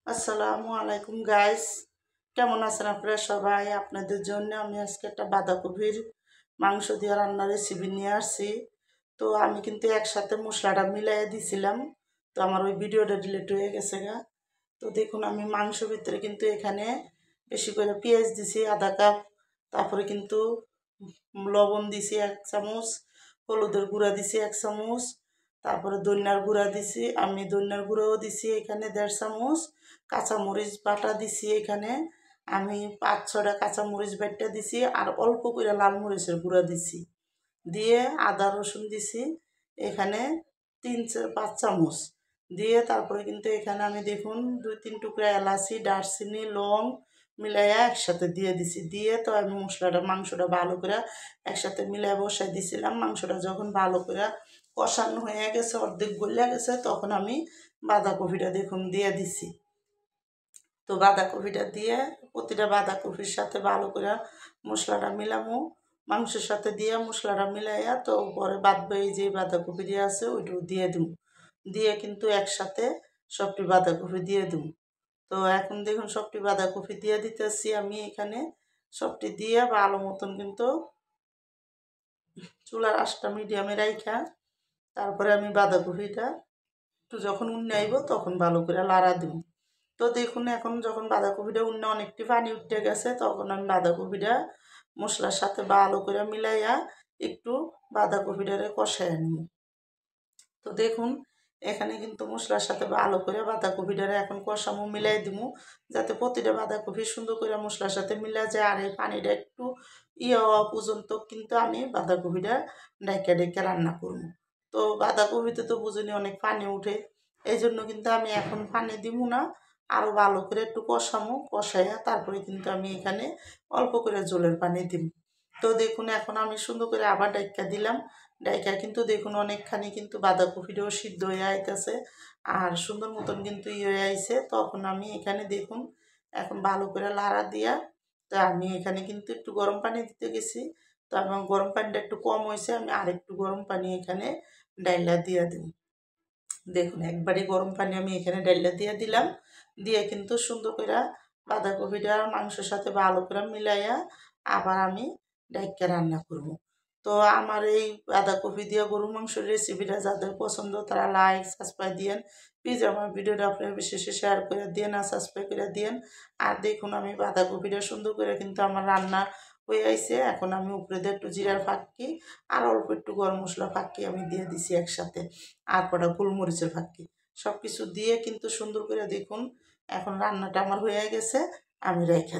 আসসালামু আলাইকুম গাইস, কেমন আছেন আপনারা সবাই? আপনাদের জন্য আমি আজকে একটা বাঁধাকপির মাংস দিয়ে রান্নার রেসিপি নিয়ে আসছি। তো আমি কিন্তু একসাথে মশলাটা মিলাইয়া দিছিলাম, তো আমার ওই ভিডিওটা ডিলিট হয়ে গেছে গা। তো দেখুন আমি মাংস ভিতরে কিন্তু এখানে বেশি করে পেঁয়াজ দিছি আধা কাপ, তারপরে কিন্তু লবণ দিছি 1 চামচ, হলুদের গুঁড়া দিছি 1 চামচ, তারপরে ধনিয়ার গুঁড়া দিছি, আমি ধনিয়ার গুঁড়াও দিছি এখানে 1.5 চামচ, কাঁচামরিচ বাটা দিছি এখানে আমি 5-6টা কাঁচামরিচ বাটা দিছি, আর অল্প করে লাল মরিচের গুঁড়া দিছি, দিয়ে আদা রসুন দিছি এখানে 3-5 চামচ দিয়ে, তারপরে কিন্তু এখানে আমি দেখুন 2-3 টুকরা এলাচি, দারচিনি, লং মিলাইয়া একসাথে দিয়ে দিছি। দিয়ে তো আমি মাংসটা ভালো করে একসাথে মিলাই বসাই দিছিলাম। মাংসটা যখন ভালো করে কষানো হয়ে গেছে, অর্ধেক গলে গেছে, তখন আমি বাঁধাকপিটা দেখুন দিয়ে দিছি। তো বাঁধাকপিটা দিয়ে প্রতিটা বাঁধাকপির সাথে ভালো করে মশলাটা মিলামো, মাংসের সাথে দিয়ে মশলাটা মিলাইয়া তো পরে বাদবে এই যে বাঁধাকপি দিয়ে আছে ওইটাও দিয়ে দিব, দিয়ে কিন্তু একসাথে সবটি বাঁধাকপি দিয়ে দিব। তো এখন দেখুন সবটি বাঁধাকপি দিয়ে দিতেছি আমি এখানে, সবটি দিয়ে ভালো মতন কিন্তু চুলার আঁচটা মিডিয়ামে রাইখা তারপরে আমি বাঁধাকপিটা একটু যখন উন্নাইব তখন ভালো করে লাড়া দিব। তো দেখুন এখন যখন বাঁধাকপিটা অনেকটি পানি উঠে গেছে, তখন আমি বাঁধাকপিটা মশলার সাথে ভালো করে মিলাইয়া একটু বাঁধাকপিটারে কষায় নিব। তো দেখুন এখানে কিন্তু মশলার সাথে ভালো করে বাঁধাকপিটারে এখন কষামো, মিলাই দিব, যাতে প্রতিটা বাঁধাকপি সুন্দর করে মশলার সাথে মিলা যায়। আর এই পানিটা একটু হওয়া পর্যন্ত কিন্তু আমি বাঁধাকপিটা ডাইকা ডাইকা রান্না করবো। তো বাঁধাকপিতে তো বুঝিনি অনেক পানি উঠে, এই জন্য কিন্তু আমি এখন পানি দিব না, আরও ভালো করে একটু কষামো, কষাইয়া তারপরে কিন্তু আমি এখানে অল্প করে জলের পানি দিব। তো দেখুন এখন আমি সুন্দর করে আবার ডাইকা দিলাম, ডাইকা কিন্তু দেখুন অনেকখানি কিন্তু বাঁধাকপিটাও সিদ্ধ হয়ে আইতেছে, আর সুন্দর মতন কিন্তু হয়ে আইছে। তখন আমি এখানে দেখুন এখন ভালো করে লাড়া দিয়া, তো আমি এখানে কিন্তু একটু গরম পানি দিতে গেছি, তো আমার গরম পানিটা একটু কম হয়েছে, আমি আরেকটু গরম পানি এখানে ডাইলা দিয়া দিব। দেখুন একবারই গরম পানি আমি এখানে ডাইলা দিয়ে দিলাম, দিয়ে কিন্তু সুন্দর করে বাঁধাকপিটা মাংসের সাথে ভালো করে মিলাইয়া আবার আমি ডাইকা রান্না করব। তো আমার এই বাঁধাকপি দিয়ে গরু মাংসের রেসিপিটা যাদের পছন্দ তারা লাইক সাবস্ক্রাইব দিয়েন, প্লিজ আমার ভিডিওটা আপনার বিশেষে শেয়ার করে দিয়েন আর সাবস্ক্রাইব করে দিয়েন। আর দেখুন আমি বাঁধাকপিটা সুন্দর করে কিন্তু আমার রান্না হয়ে আইছে, এখন আমি উপরে দিয়ে একটু জিরার ফাঁকি আর অল্প একটু গরম মশলা ফাঁকি আমি দিয়ে দিছি একসাথে, আর কটা গোলমরিচের ফাঁকি, সব কিছু দিয়ে কিন্তু সুন্দর করে দেখুন এখন রান্নাটা আমার হয়ে গেছে, আমি রেখে